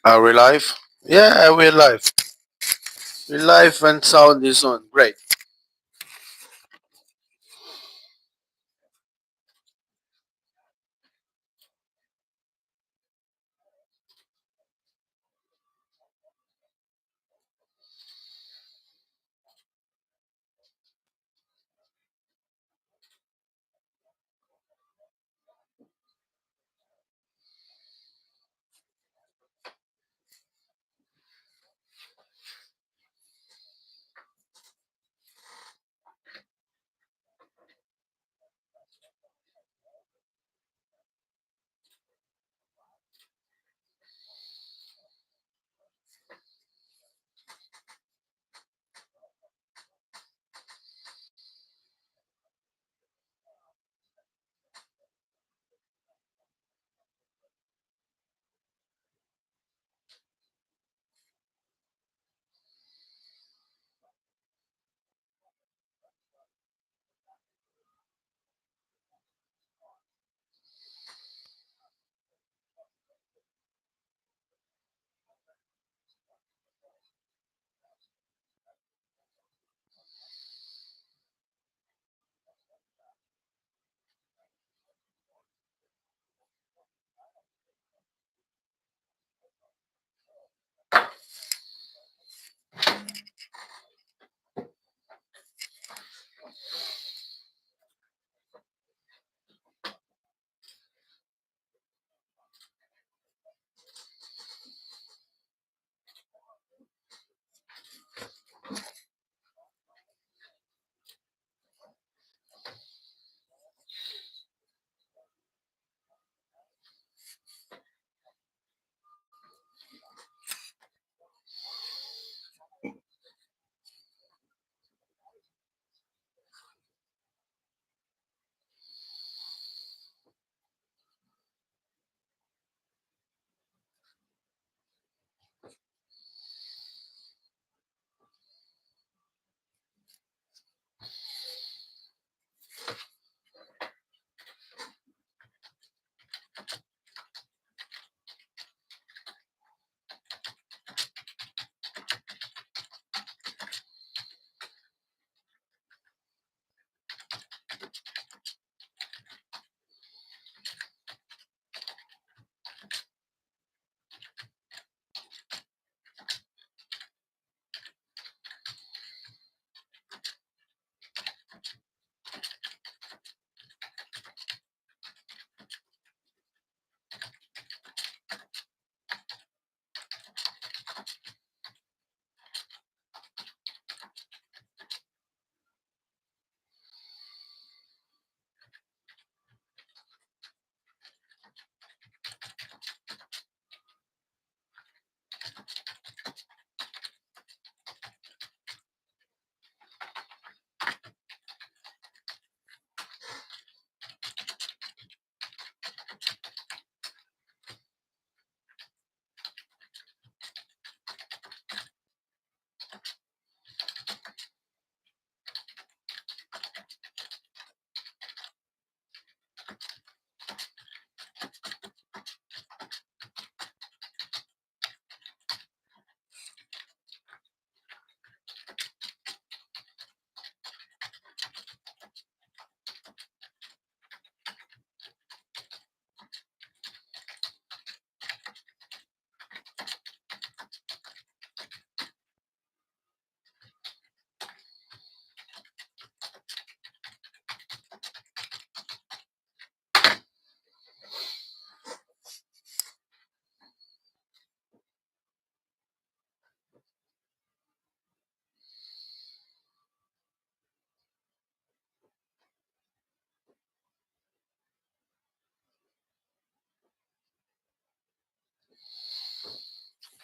Are we live? Yeah, we're live. We're live and sound is on. Great.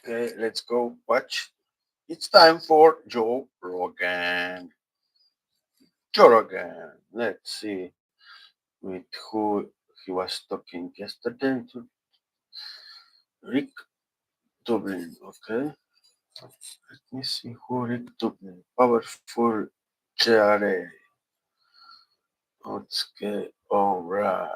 Okay, let's go watch. It's time for Joe Rogan. Joe Rogan. Let's see with who he was talking yesterday. To Rick Dublin. Okay. Let me see who Rick Dublin. Powerful JRA. Okay. All right.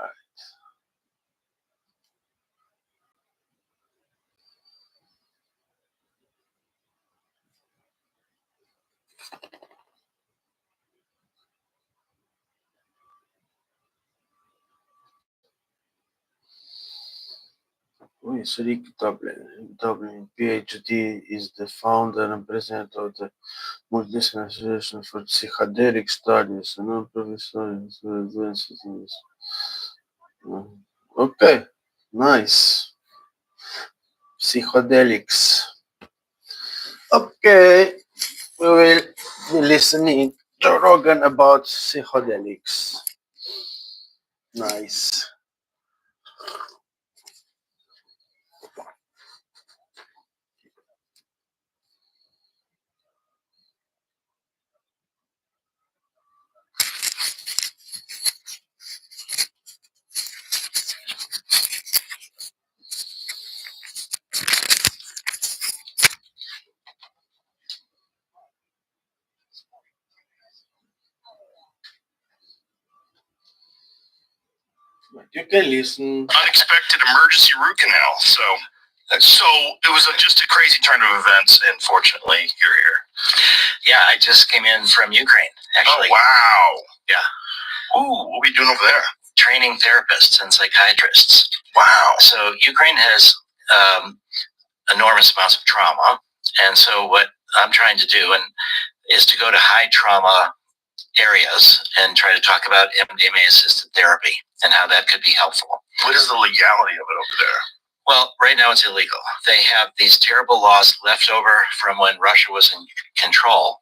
Who is Rick Dublin, PhD, is the founder and president of the Multidisciplinary Association for Psychedelic Studies, a non-profit advances in this. Okay, nice. Psychedelics. Okay, we will be listening to Rogan about psychedelics. Nice. You can listen. Unexpected emergency root canal. So it was just a crazy turn of events, and fortunately, you're here. Yeah, I just came in from Ukraine, actually. Oh, wow. Yeah. Ooh, what are we doing over there? Training therapists and psychiatrists. Wow. So Ukraine has enormous amounts of trauma, and so what I'm trying to do is to go to high trauma areas and try to talk about MDMA assisted therapy and how that could be helpful. What is the legality of it over there? Well, right now it's illegal. They have these terrible laws left over from when Russia was in control,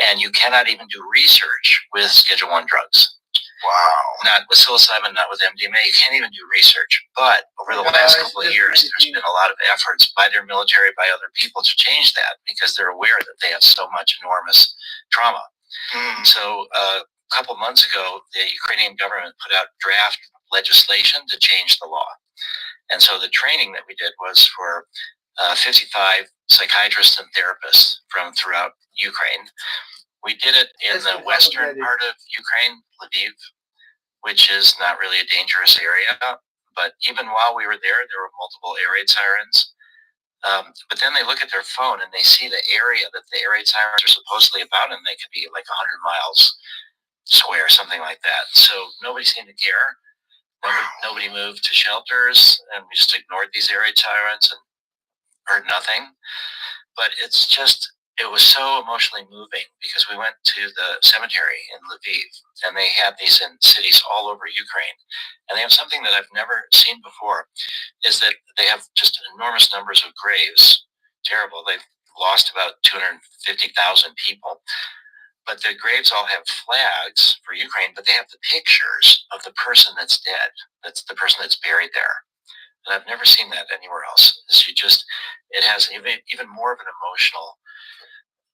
and you cannot even do research with Schedule 1 drugs. Wow. Not with psilocybin, not with MDMA. You can't even do research. But over the last couple of years, there's been a lot of efforts by their military, by other people to change that because they're aware that they have so much enormous trauma. So a couple months ago, the Ukrainian government put out draft legislation to change the law. And so the training that we did was for 55 psychiatrists and therapists from throughout Ukraine. We did it in the western part of Ukraine, Lviv, which is not really a dangerous area. But even while we were there were multiple air raid sirens. But then they look at their phone and they see the area that the air raid sirens are supposedly about, and they could be like 100 miles square, something like that. So nobody seemed to care. Nobody moved to shelters, and we just ignored these air raid sirens and heard nothing. But it was so emotionally moving because we went to the cemetery in Lviv, and they have these in cities all over Ukraine. And they have something that I've never seen before, is that they have just enormous numbers of graves. Terrible. They've lost about 250,000 people. But the graves all have flags for Ukraine, but they have the pictures of the person that's dead. That's the person that's buried there. And I've never seen that anywhere else. It has even more of an emotional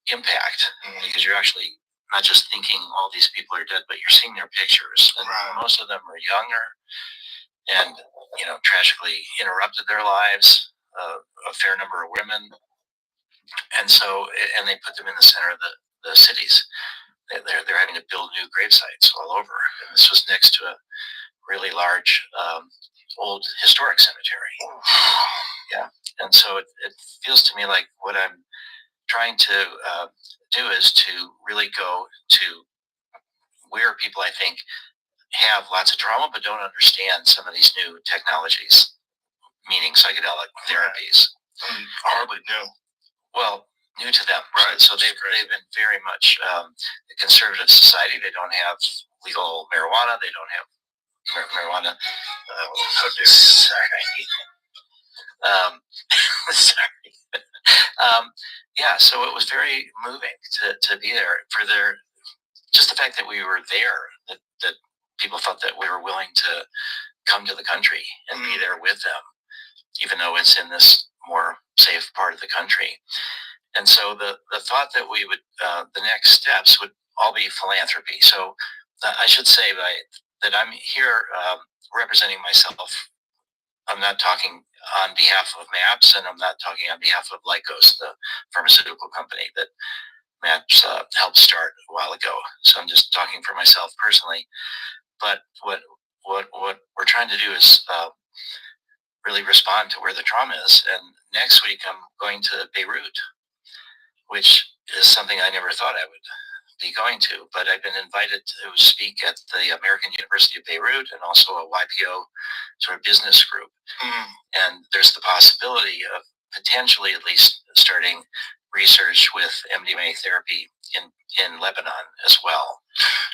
impact because you're actually not just thinking all these people are dead, but you're seeing their pictures. And most of them are younger and, tragically interrupted their lives, a fair number of women. And they put them in the center of the cities. They're having to build new grave sites all over. And this was next to a really large old historic cemetery. Yeah. And so it feels to me like what I'm trying to do is to really go to where people, I think, have lots of trauma but don't understand some of these new technologies, meaning psychedelic therapies. Hardly new. Well, new to them. Right. So they've been very much a conservative society. They don't have legal marijuana. They don't have marijuana. How dare you? Sorry. Sorry. Yeah, so it was very moving to be there for just the fact that we were there, that people felt that we were willing to come to the country and be there with them, even though it's in this more safe part of the country. And so the thought that we would, the next steps would all be philanthropy. So I should say that I'm here representing myself. I'm not talking on behalf of MAPS, and I'm not talking on behalf of Lykos, the pharmaceutical company that MAPS helped start a while ago. So I'm just talking for myself personally. But what we're trying to do is really respond to where the trauma is. And next week I'm going to Beirut, which is something I never thought I would be going to, but I've been invited to speak at the American University of Beirut and also a YPO sort of business group. And there's the possibility of potentially at least starting research with MDMA therapy in Lebanon as well.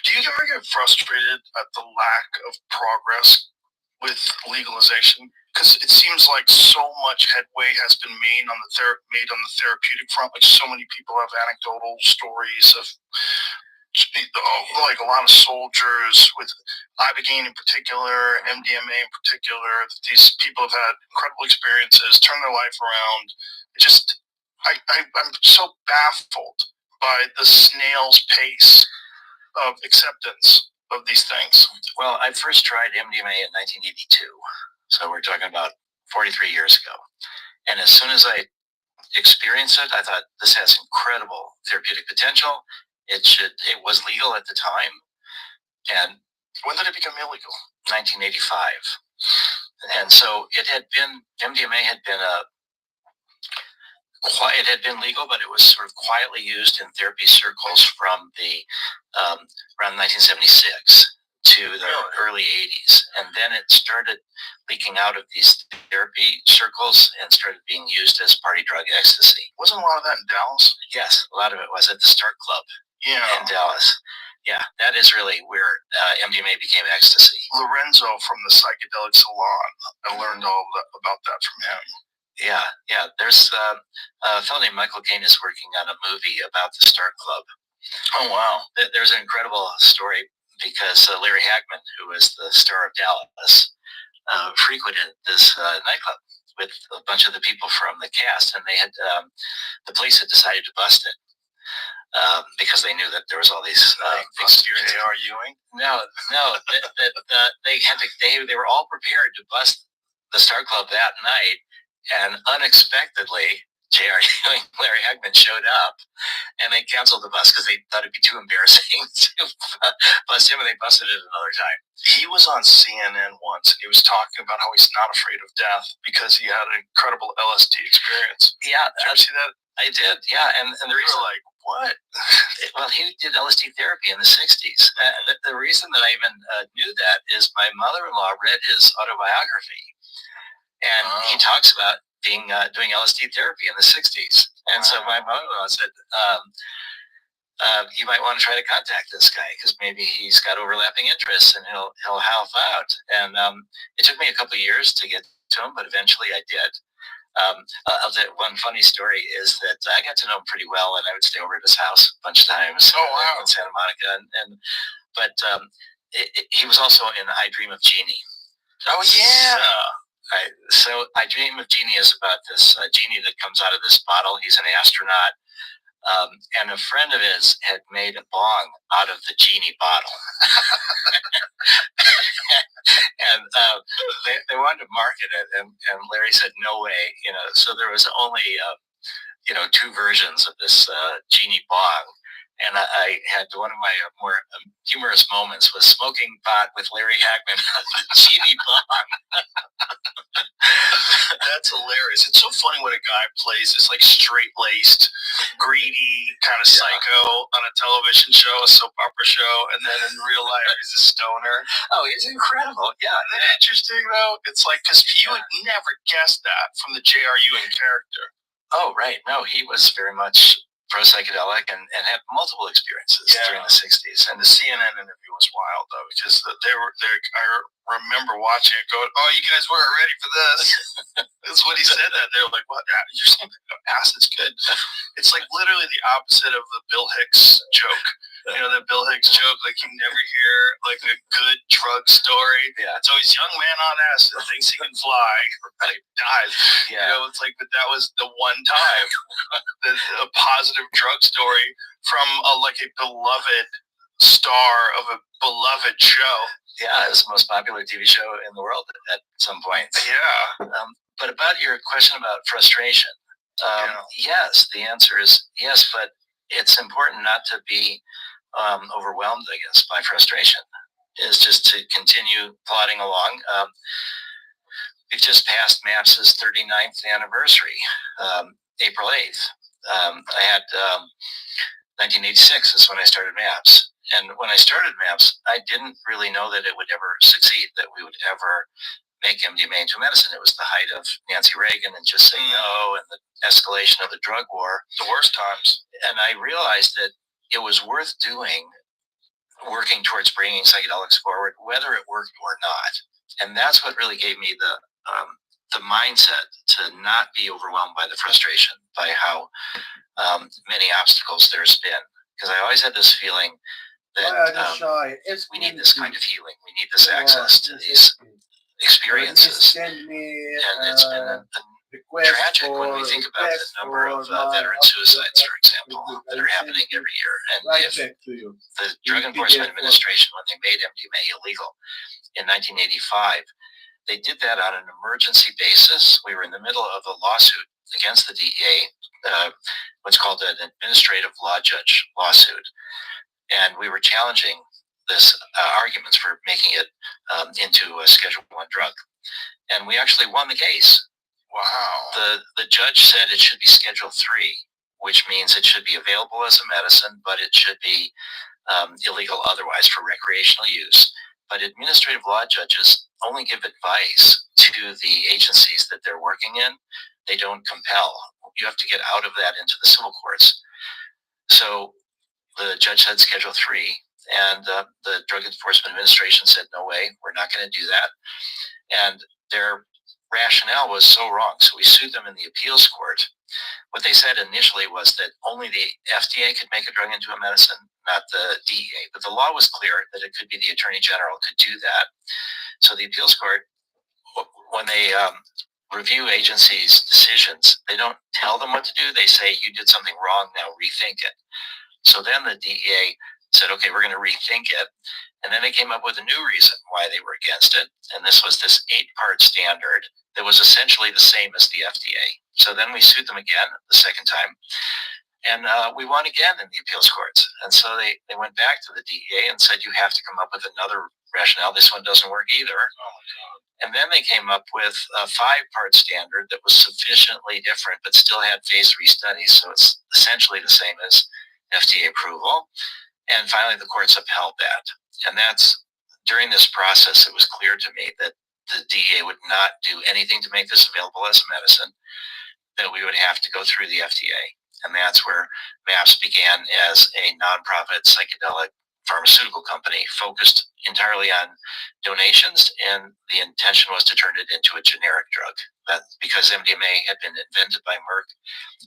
Do you ever get frustrated at the lack of progress with legalization? Because it seems like so much headway has been made on the therapeutic front. Like so many people have anecdotal stories of like a lot of soldiers with Ibogaine in particular, MDMA in particular. These people have had incredible experiences, turned their life around. I'm so baffled by the snail's pace of acceptance of these things. Well, I first tried MDMA in 1982, so we're talking about 43 years ago. And as soon as I experienced it, I thought this has incredible therapeutic potential. It was legal at the time. And when did it become illegal? 1985. And so MDMA had been it had been legal, but it was sort of quietly used in therapy circles from around 1976 to the early 80s. And then it started leaking out of these therapy circles and started being used as party drug ecstasy. Wasn't a lot of that in Dallas? Yes, a lot of it was at the Start Club in Dallas. Yeah, that is really where MDMA became ecstasy. Lorenzo from the Psychedelic Salon, I learned all about that from him. Yeah. There's a fellow named Michael Caine is working on a movie about the Start Club. Oh, wow. There's an incredible story because Larry Hagman, who was the star of Dallas, frequented this nightclub with a bunch of the people from the cast, and they had the police had decided to bust it because they knew that there was all these experiences. J.R. Ewing? No. They were all prepared to bust the Star Club that night, and unexpectedly, J.R. Ewing and Larry Hagman showed up, and they canceled the bus because they thought it'd be too embarrassing to bust him, and they busted it another time. He was on CNN once, and he was talking about how he's not afraid of death because he had an incredible LSD experience. Yeah. Did you ever see that? I did, yeah. And the reason, like, what? Well, he did LSD therapy in the 60s. The reason that I even knew that is my mother-in-law read his autobiography, and he talks about doing LSD therapy in the 60s. And so my mother-in-law said, you might want to try to contact this guy because maybe he's got overlapping interests and he'll help out. And it took me a couple of years to get to him, but eventually I did. I'll tell you one funny story is that I got to know him pretty well, and I would stay over at his house a bunch of times in Santa Monica. But he was also in I Dream of Jeannie. Oh, yeah. So I Dream of Jeannie is about this genie that comes out of this bottle. He's an astronaut. And a friend of his had made a bong out of the genie bottle. And they wanted to market it. And Larry said, no way. So there was only, 2 versions of this genie bong. And I had one of my more humorous moments was smoking pot with Larry Hagman on the genie bong. That's hilarious. It's so funny when a guy plays this like straight-laced, greedy kind of psycho on a television show, a soap opera show, and then in real life he's a stoner. Oh, he's incredible. Yeah. Isn't that interesting, though? It's like, because you would never guess that from the J.R. Ewing character. Oh, right. No, he was very much pro-psychedelic and had multiple experiences during the 60s. And the CNN interview was wild, though, because I remember watching it going, oh, you guys weren't ready for this. That's what he said. That they were like, what? You're saying acid's good? It's like literally the opposite of the Bill Hicks joke. The Bill Hicks joke, like you never hear like a good drug story. Yeah. It's always young man on acid thinks he can fly, right? Dies. Yeah. It's like, but that was the one time a positive drug story from a beloved star of a beloved show. Yeah, it was the most popular TV show in the world at some point. Yeah. But about your question about frustration, yes, the answer is yes, but it's important not to be overwhelmed, I guess, by frustration. Is just to continue plodding along. We've just passed MAPS's 39th anniversary, April 8th. I had 1986 is when I started MAPS. And when I started MAPS, I didn't really know that it would ever succeed, that we would ever make MDMA into medicine. It was the height of Nancy Reagan and just say no, and the escalation of the drug war. The worst times. And I realized that it was worth doing, working towards bringing psychedelics forward, whether it worked or not. And that's what really gave me the mindset to not be overwhelmed by the frustration, by how many obstacles there's been. Because I always had this feeling that we need this kind of healing. We need this access to these experiences. And it's been tragic when we think about the number of veteran suicides, for example, that are happening every year. And if the Drug Enforcement Administration, when they made MDMA illegal in 1985, they did that on an emergency basis. We were in the middle of a lawsuit against the DEA, what's called an administrative law judge lawsuit. And we were challenging this arguments for making it into a Schedule I drug. And we actually won the case. Wow. The judge said it should be Schedule III, which means it should be available as a medicine, but it should be illegal otherwise for recreational use. But administrative law judges only give advice to the agencies that they're working in. They don't compel. You have to get out of that into the civil courts. So the judge said Schedule III, and the Drug Enforcement Administration said, no way, we're not going to do that. And their rationale was so wrong. So we sued them in the appeals court. What they said initially was that only the FDA could make a drug into a medicine, not the DEA. But the law was clear that it could be the Attorney General could do that. So the appeals court, when they review agencies' decisions, they don't tell them what to do. They say, you did something wrong, now rethink it. So then the DEA said, okay, we're going to rethink it. And then they came up with a new reason why they were against it. And this was this 8-part standard that was essentially the same as the FDA. So then we sued them again the second time. And we won again in the appeals courts. And so they went back to the DEA and said, you have to come up with another rationale. This one doesn't work either. Oh my God. And then they came up with a 5-part standard that was sufficiently different, but still had phase 3 studies. So it's essentially the same as FDA approval. And finally, the courts upheld that. And that's, during this process, it was clear to me that the DEA would not do anything to make this available as a medicine, that we would have to go through the FDA. And that's where MAPS began as a nonprofit psychedelic pharmaceutical company focused entirely on donations, and the intention was to turn it into a generic drug. Because MDMA had been invented by Merck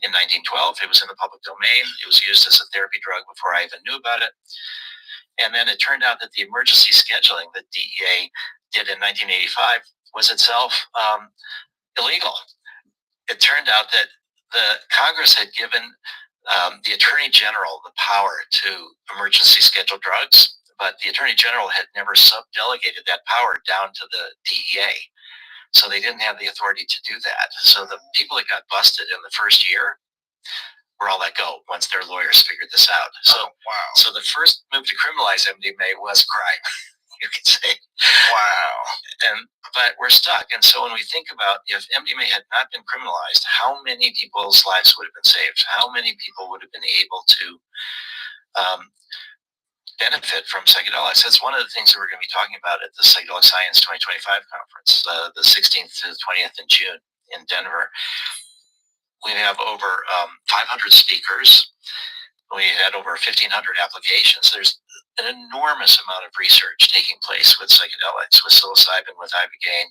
in 1912, it was in the public domain. It was used as a therapy drug before I even knew about it. And then it turned out that the emergency scheduling that DEA did in 1985 was itself illegal. It turned out that the Congress had given the Attorney General the power to emergency schedule drugs, but the Attorney General had never subdelegated that power down to the DEA. So they didn't have the authority to do that. So the people that got busted in the first year were all let go once their lawyers figured this out. So, wow. So the first move to criminalize MDMA was crime, you could say. Wow. But we're stuck. And so when we think about if MDMA had not been criminalized, how many people's lives would have been saved? How many people would have been able to benefit from psychedelics? That's one of the things that we're going to be talking about at the Psychedelic Science 2025 conference, the 16th to the 20th in June in Denver. We have over 500 speakers. We had over 1,500 applications. There's an enormous amount of research taking place with psychedelics, with psilocybin, with ibogaine,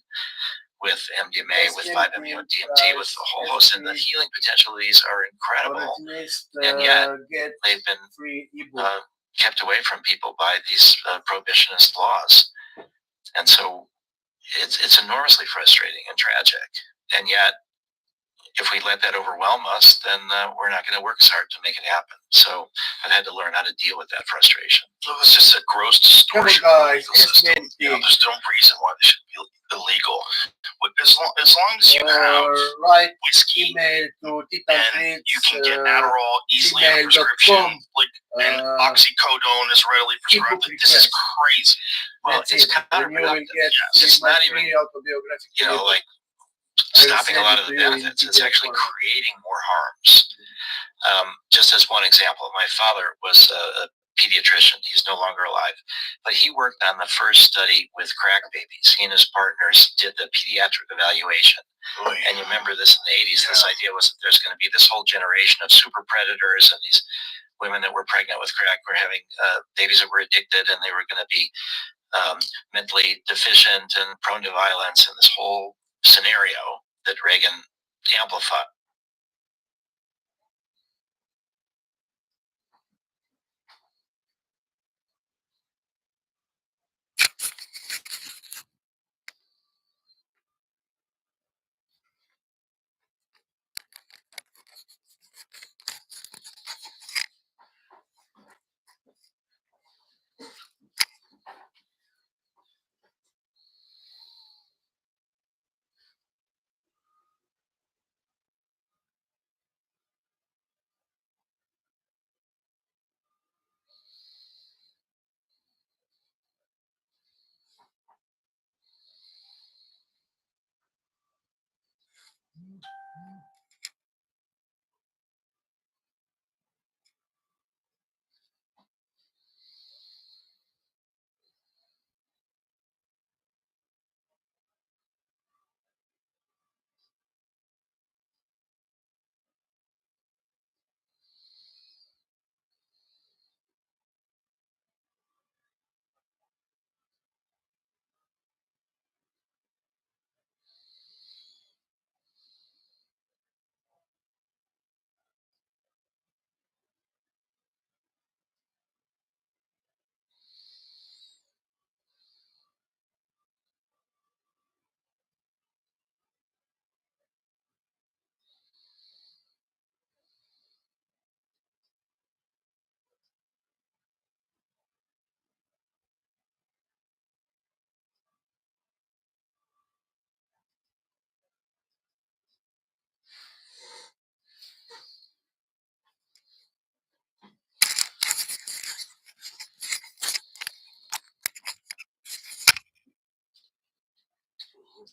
with MDMA, with 5-MeO-DMT, with a whole host. And the healing potential of these are incredible. And yet, they've been kept away from people by these prohibitionist laws. And so it's enormously frustrating and tragic. And yet, if we let that overwhelm us, then we're not going to work as hard to make it happen. So I've had to learn how to deal with that frustration. So it's just a gross distortion of the legal system. There's no reason why they should be illegal. As long as you have whiskey and you can get Adderall easily on a prescription, and oxycodone is readily prescribed, this is crazy. Well, it's counterproductive. Yes. It's not even, like stopping a lot of the benefits. It's actually creating more harms. Just as one example, my father was a pediatrician. He's no longer alive, but he worked on the first study with crack babies. He and his partners did the pediatric evaluation. And you remember this in the 80s, this idea was that there's going to be this whole generation of super predators, and these women that were pregnant with crack were having babies that were addicted, and they were going to be mentally deficient and prone to violence, and this whole scenario that Reagan amplified.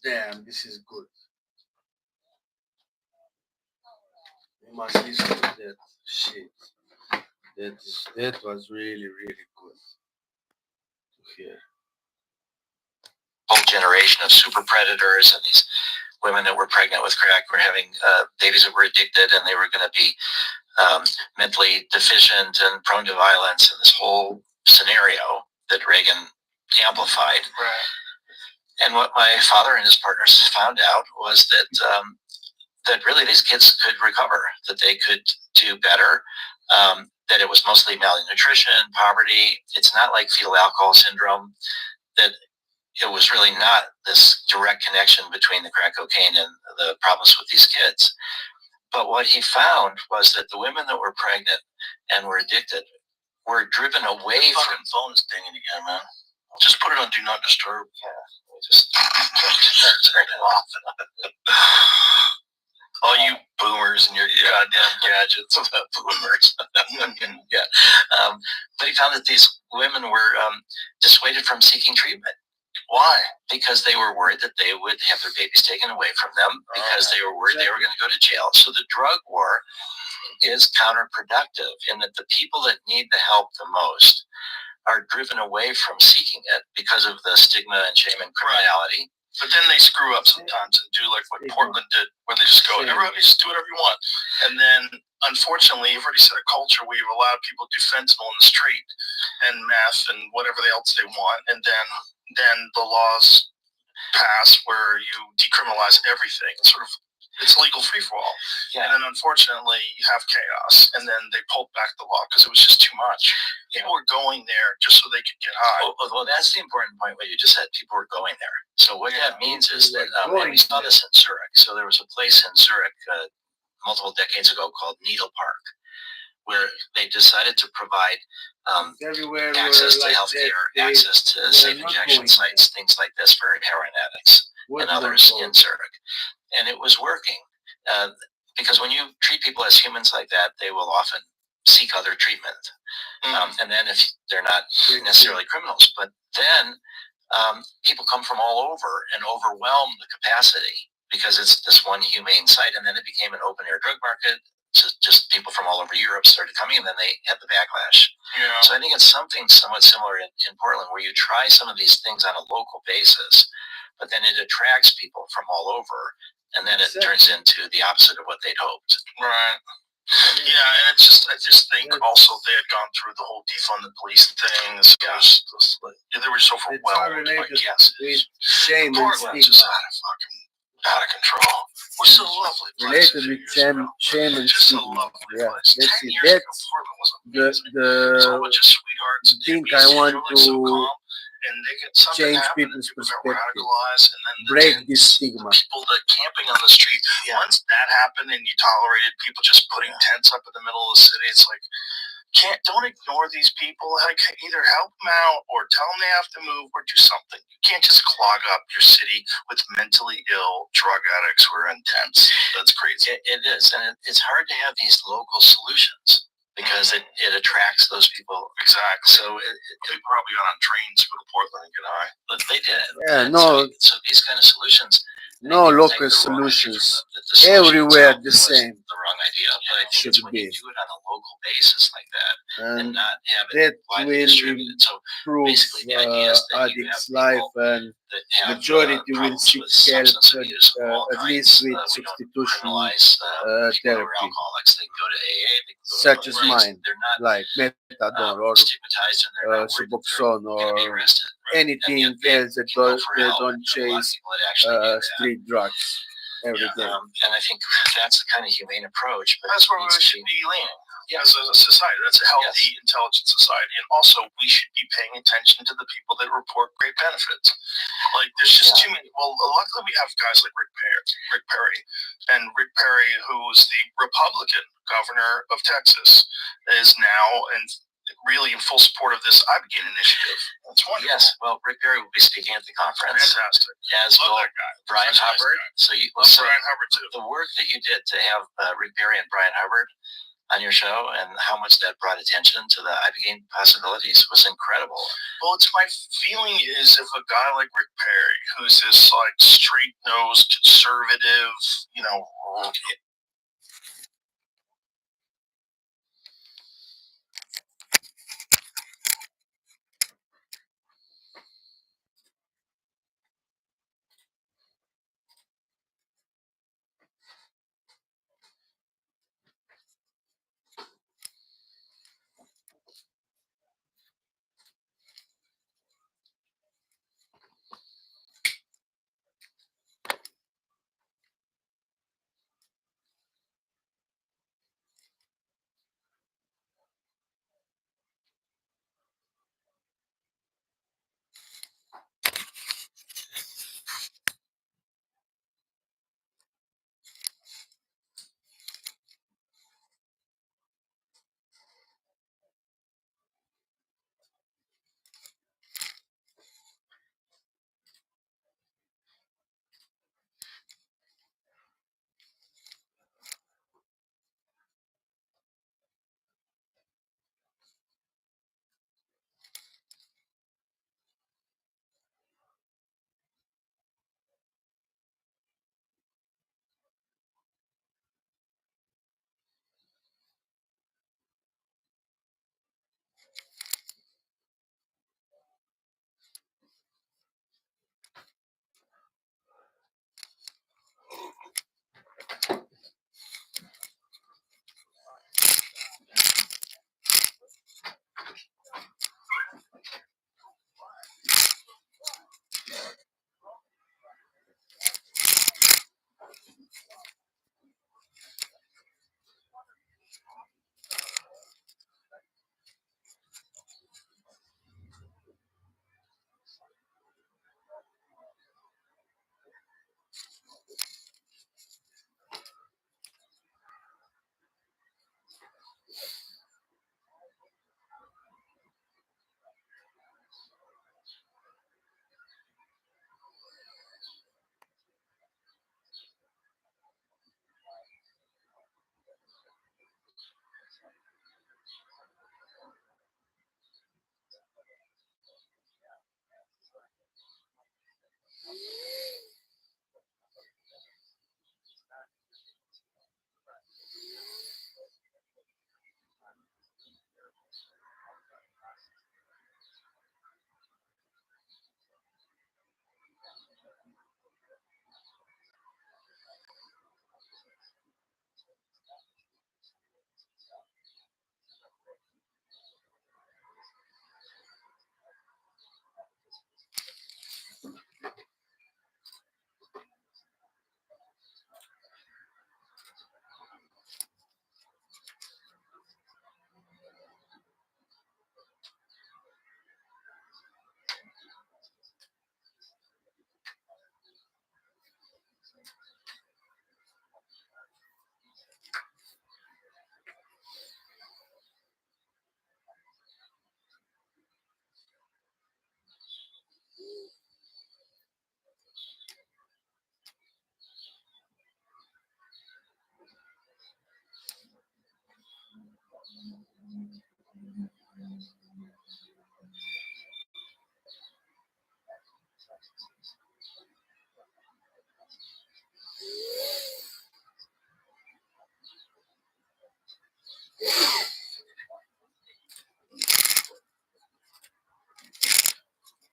Damn, this is good. You must listen to that shit. That was really, really good to hear. Whole generation of super predators, and these women that were pregnant with crack were having babies that were addicted, and they were going to be mentally deficient and prone to violence, and this whole scenario that Reagan amplified. Right. And what my father and his partners found out was that that really these kids could recover, that they could do better, that it was mostly malnutrition, poverty. It's not like fetal alcohol syndrome, that it was really not this direct connection between the crack cocaine and the problems with these kids. But what he found was that the women that were pregnant and were addicted were driven away from... phone's dinging again, man. Just put it on Do Not Disturb. Yeah, we just turn it off. All you boomers and your goddamn gadgets. Boomers. Yeah. But he found that these women were dissuaded from seeking treatment. Why? Because they were worried that they would have their babies taken away from them, because they were worried they were going to go to jail. So the drug war is counterproductive in that the people that need the help the most are driven away from seeking it because of the stigma and shame and criminality. But then they screw up sometimes and do like what Portland did, where they just go, everybody just do whatever you want. And then, unfortunately, you've already set a culture where you've allowed people to do fentanyl in the street and meth and whatever else they want. And then the laws pass where you decriminalize everything. It's legal free-for-all. Yeah. And then, unfortunately, you have chaos. And then they pulled back the law because it was just too much. People were going there just so they could get high. Well, that's the important point, what you just said. People were going there. So what that means is that, and we saw this in Zurich. So there was a place in Zurich multiple decades ago called Needle Park, where they decided to provide access to healthcare, access to safe injection sites, things like this for heroin addicts and others in Zurich. And it was working, because when you treat people as humans like that, they will often seek other treatment. And then if they're not necessarily criminals, but then people come from all over and overwhelm the capacity because it's this one humane site, and then it became an open air drug market. Just people from all over Europe started coming, and then they had the backlash. Yeah. So I think it's something somewhat similar in Portland, where you try some of these things on a local basis, but then it attracts people from all over, and then it turns into the opposite of what they'd hoped. Right. Yeah, and I just think also they had gone through the whole defund the police thing. So they were so overwhelmed. Yes, with shame and Portland's stigma. just out of control. Which is a lovely place. Related with shame and Just a stigma. lovely Yeah, place. that's 10 it. years ago, That's Portland was amazing. There's a whole bunch of sweethearts and thing hippies, I want they were, like, so to calm, and they get something change happen, and people's people got perspective. radicalized, and then Break the this tents, stigma. the people that camping on the street. Yeah. Once that happened, and you tolerated people just putting tents up in the middle of the city, it's like, don't ignore these people. Like, either help them out or tell them they have to move or do something. You can't just clog up your city with mentally ill drug addicts who are in tents. That's crazy. It is, and it's hard to have these local solutions because it attracts those people. Exactly. So They probably got on trains to go to Portland and get high. but they did. Yeah, And no, So these kind of solutions. no people local take the wrong idea solutions. from the solution Everywhere itself the was same. The wrong idea, but I think Should it's when you be. do it on a local basis like that and And not have it that widely will distributed. So improve basically, the idea is that you have addicts' life, people and that have majority will problems seek with help, substance abuse of all at kinds. least with We don't substitution criminalize people who are therapy, alcoholics. They can go to AA. They can go such to as other things. mine, They're not like Methadone or stigmatized, and they're not worried that Suboxone they're going to be or arrested. And anything yet they else that can go don't, for they help. don't There are a lot of chase people that actually do that. street drugs every day. And I think that's the kind of humane approach. But that's where we should be leaning. Yeah. As a society, that's a healthy, intelligent society, and also we should be paying attention to the people that report great benefits. Like, there's just too many. Well, luckily we have guys like Rick Perry, and Rick Perry, who's the Republican governor of Texas, is now really in full support of this iBegin initiative. That's wonderful. Yes, well, Rick Perry will be speaking at the conference. Fantastic. As Love will that guy. Brian Such a nice Hubbard. guy. So Brian Hubbard too. The work that you did to have Rick Perry and Brian Hubbard on your show, and how much that brought attention to the iBegin possibilities was incredible. Well, it's my feeling is if a guy like Rick Perry, who's this like straight-nosed conservative,